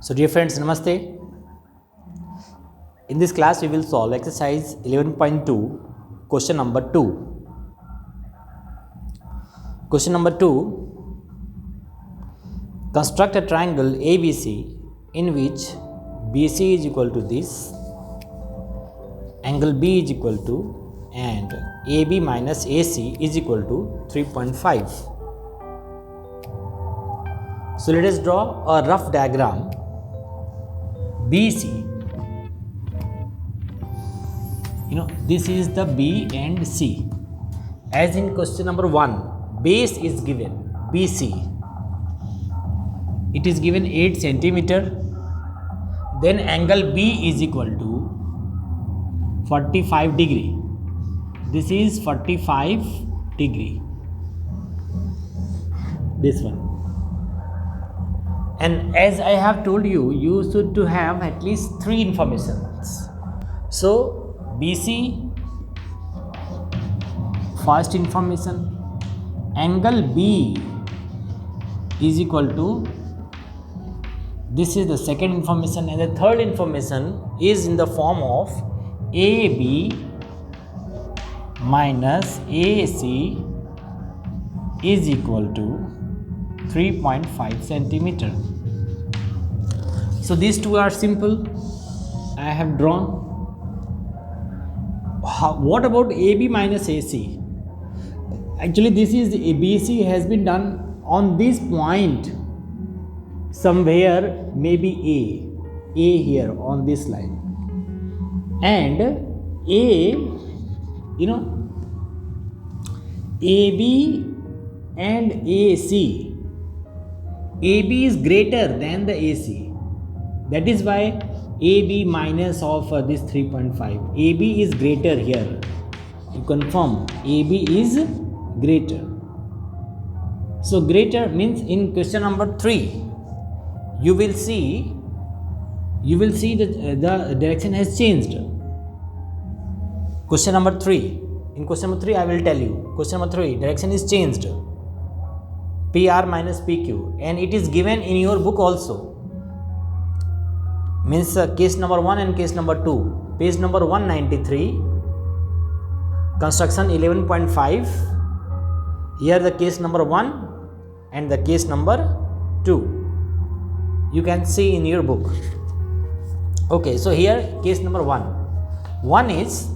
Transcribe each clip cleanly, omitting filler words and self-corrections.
So dear friends, namaste. In this class we will solve exercise 11.2 question number 2. Question number 2, construct a triangle ABC in which BC is equal to this, angle B is equal to, and AB minus AC is equal to 3.5. So let us draw a rough diagram. BC, this is the B and C. As in question number 1, base is given BC. It is given 8 centimeter. Then angle B is equal to 45 degree. This is 45 degree. This one. And as I have told you, you should to have at least 3 informations. So BC, first information, angle B is equal to, this is the second information, and the third information is in the form of AB minus AC is equal to 3.5 centimeter. So these two are simple. I have drawn. What about AB minus AC? Actually, this is ABC has been done on this point somewhere, maybe A here on this line, and AB and AC. AB is greater than the AC. That is why AB minus of this 3.5. AB is greater here. You confirm AB is greater. So greater means in question number 3, you will see that the direction has changed. Question number 3. In question number 3, I will tell you. Question number 3, direction is changed. PR minus PQ, and it is given in your book also. Means case number 1 and case number 2. Page number 193, construction 11.5. Here the case number 1 and the case number 2. You can see in your book. Okay, so here case number 1. 1 is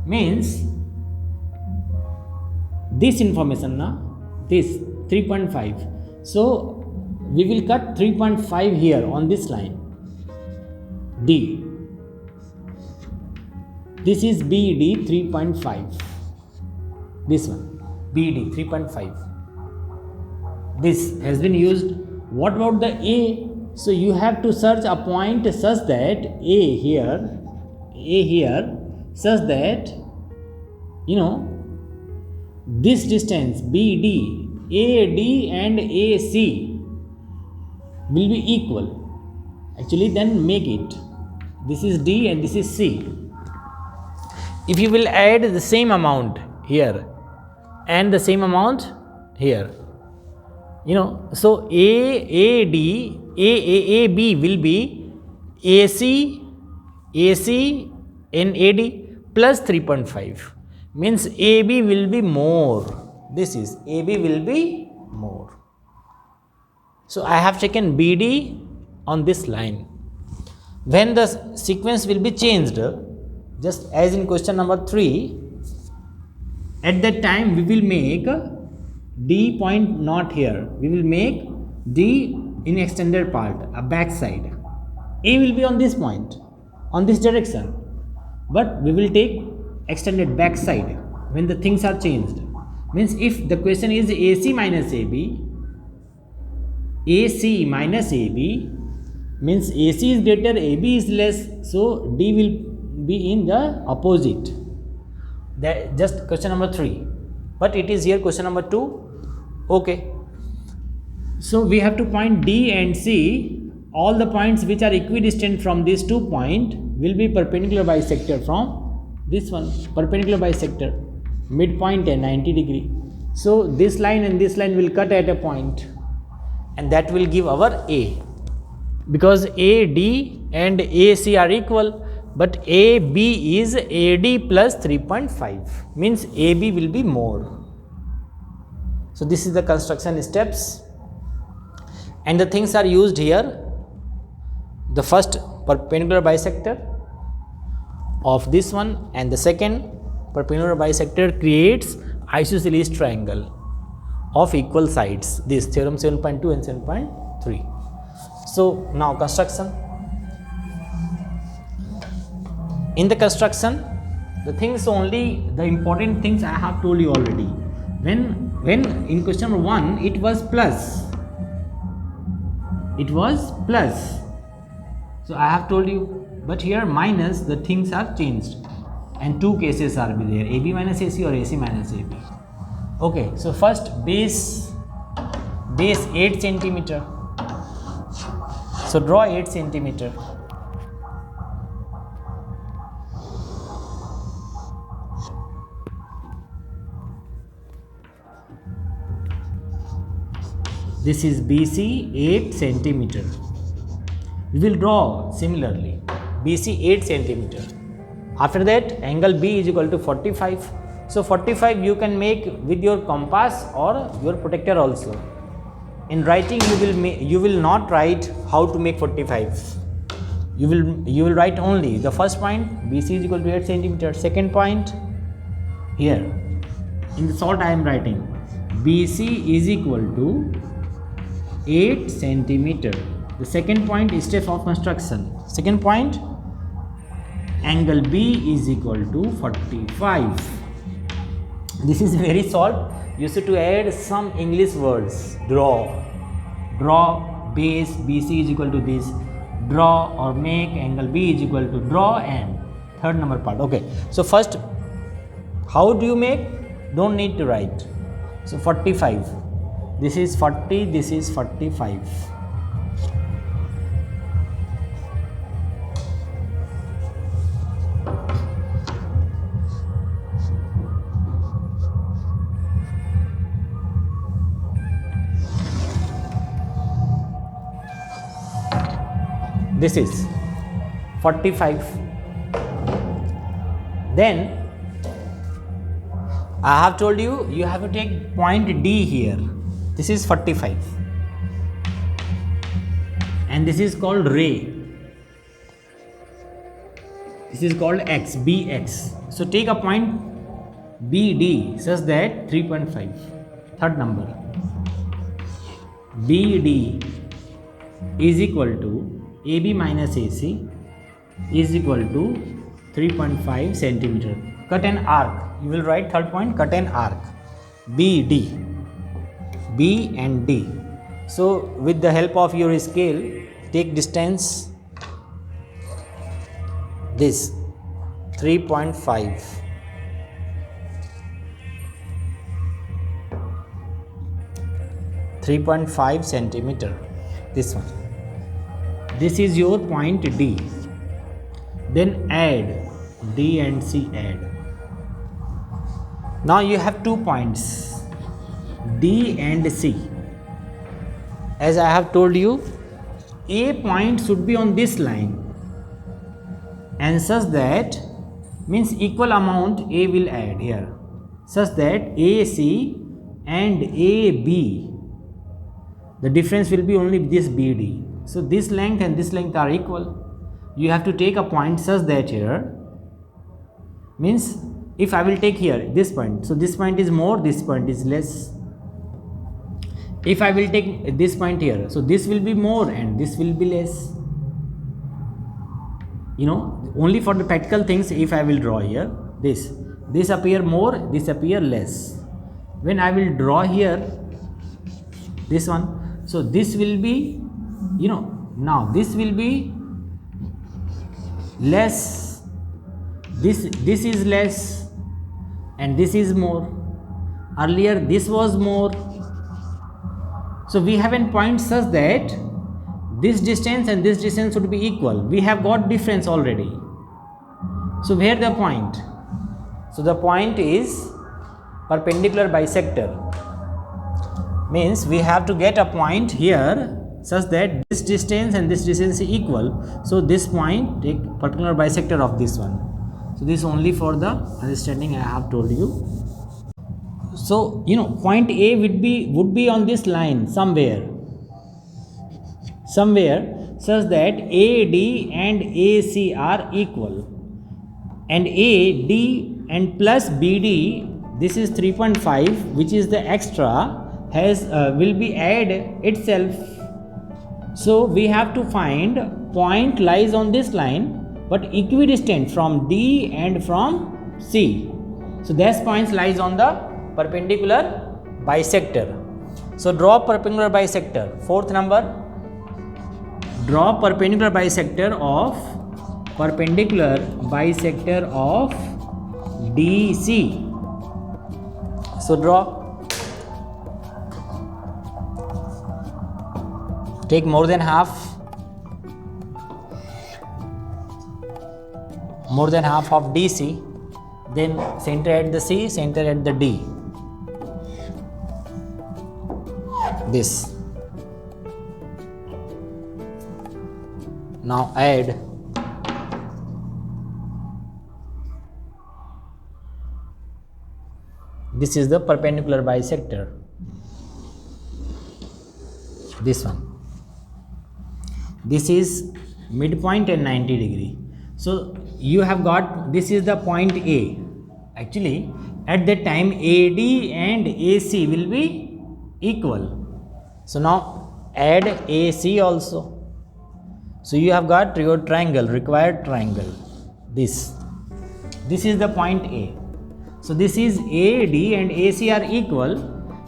means this information this 3.5. So we will cut 3.5 here on this line. D. This is BD 3.5. This one BD 3.5. This has been used. What about the A? So you have to search a point such that A here such that this distance BD, AD and AC will be equal. Actually, then make it. This is D and this is C. If you will add the same amount here and the same amount here, so AAD, AAB will be AC and AD plus 3.5. Means AB will be more. This is AB will be more. So I have taken BD on this line. When the sequence will be changed, just as in question number 3, at that time we will make D point not here. We will make D in extended part, a back side. A will be on this point, on this direction. But we will take extended back side when the things are changed. Means if the question is AC minus AB, AC minus AB, means AC is greater, AB is less, so D will be in the opposite. That just question number 3. But it is here question number 2. Okay. So we have to point D and C. All the points which are equidistant from these 2 points will be perpendicular bisector from this one. Perpendicular bisector. Midpoint and 90 degree. So this line and this line will cut at a point, and that will give our A. because AD and AC are equal, but AB is AD plus 3.5, means AB will be more. So this is the construction steps, and the things are used here. The first perpendicular bisector of this one and the second perpendicular bisector creates isosceles triangle of equal sides, this theorem 7.2 and 7.3. So now construction. In the construction, the things only, the important things I have told you already. When in question number 1 it was plus, so I have told you, but here minus, the things are changed, and two cases are be there, AB minus AC or AC minus AB. Okay, so first base 8 centimeter. So draw 8 centimeter. This is BC 8 centimeter. We will draw similarly BC 8 centimeter. After that, angle B is equal to 45. So 45 you can make with your compass or your protector also. In writing you will not write how to make 45. You will write only the first point, BC is equal to 8 centimeter. Second point, here in the short I am writing BC is equal to 8 centimeter. The second point is step of construction. Second point, angle B is equal to 45. This is very short. You should to add some English words. Draw base BC is equal to this. Draw or make angle B is equal to draw, and third number part. Okay. So first, how do you make? Don't need to write. So 45. This is 40. This is 45. This is 45. Then I have told you, you have to take point D here. This is 45 and this is called ray. This is called X, BX. So take a point BD such that 3.5. Third number, BD is equal to AB minus AC is equal to 3.5 centimeter. Cut an arc. You will write third point, cut an arc. BD, B and D. So with the help of your scale, take distance this 3.5. centimeter. This one. This is your point D. Then add D and C, add. Now you have 2 points D and C. As I have told you, A point should be on this line, and such that means equal amount A will add here, such that AC and AB, the difference will be only this BD. So this length and this length are equal. You have to take a point such that here, means if I will take here this point, so this point is more, this point is less. If I will take this point here, so this will be more and this will be less. You know, only for the practical things, if I will draw here, this appear more, this appear less. When I will draw here, this one, so this will be, you know, now this will be less, this is less, and this is more. Earlier this was more. So we have a point such that this distance and this distance should be equal. We have got difference already. So where the point? So the point is perpendicular bisector. Means we have to get a point here such that this distance and this distance is equal. So this point take perpendicular bisector of this one. So this is only for the understanding I have told you. So point A would be on this line somewhere such that AD and AC are equal, and AD and plus BD, this is 3.5, which is the extra, will be add itself. So we have to find point lies on this line but equidistant from D and from C. So that point lies on the perpendicular bisector. So draw perpendicular bisector. Fourth number, draw perpendicular bisector of DC. So draw. Take more than half of DC, then center at the C, center at the D. This. Now add this is the perpendicular bisector, this one. This is midpoint and 90 degree. So you have got, this is the point A. Actually at that time AD and AC will be equal. So now add AC also. So you have got your required triangle. This is the point A. So this is AD and AC are equal,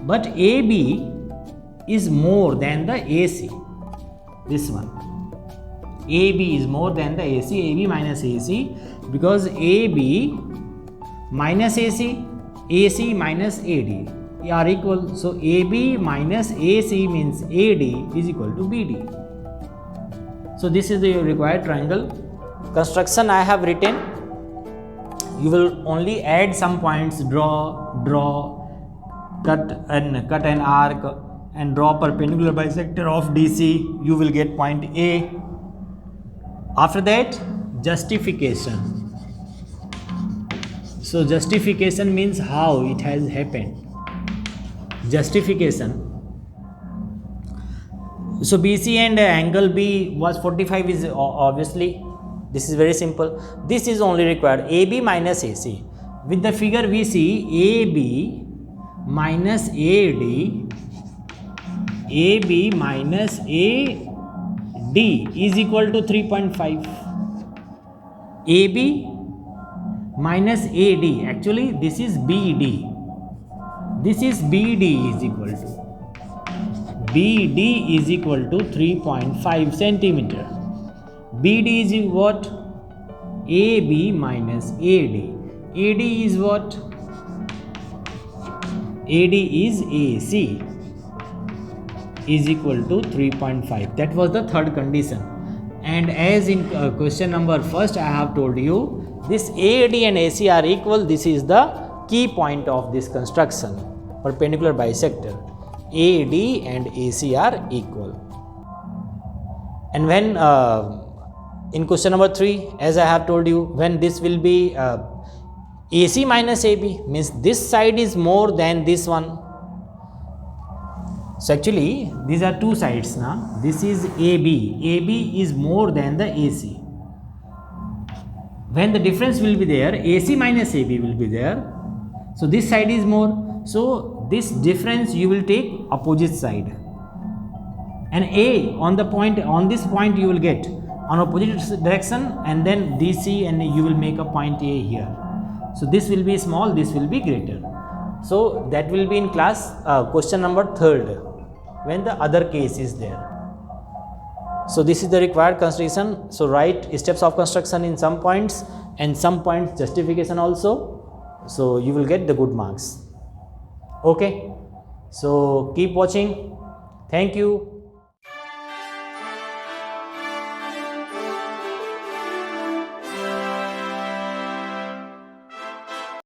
but AB is more than the AC. This one. AB is more than the AC, AB minus AC, because AB minus AC, AC minus AD are equal. So AB minus AC means AD is equal to BD. So this is the required triangle. Construction I have written. You will only add some points, draw, cut an arc and draw perpendicular bisector of DC. You will get point A. After that, justification. So justification means how it has happened. Justification. So BC and angle B was 45 is obviously, this is very simple. This is only required AB minus AC. With the figure we see AB minus AD, AB minus AD is equal to 3.5. AB minus AD, actually this is BD. This is BD is equal to, BD is equal to 3.5 centimeter. BD is what? AB minus AD. AD is what? AD is AC is equal to 3.5. That was the third condition. And as in question number first I have told you, this AD and AC are equal. This is the key point of this construction. Perpendicular bisector. AD and AC are equal. And when in question number 3, as I have told you, when this will be AC minus AB, means this side is more than this one. So actually these are two sides now. This is AB. AB is more than the AC. When the difference will be there, AC minus AB will be there. So this side is more. So this difference you will take opposite side. And A on the point, on this point you will get on opposite direction, and then DC, and you will make a point A here. So this will be small, this will be greater. So that will be in class question number 3rd, when the other case is there. So this is the required construction. So write steps of construction in some points, and some points justification also. So you will get the good marks. Okay. So keep watching. Thank you.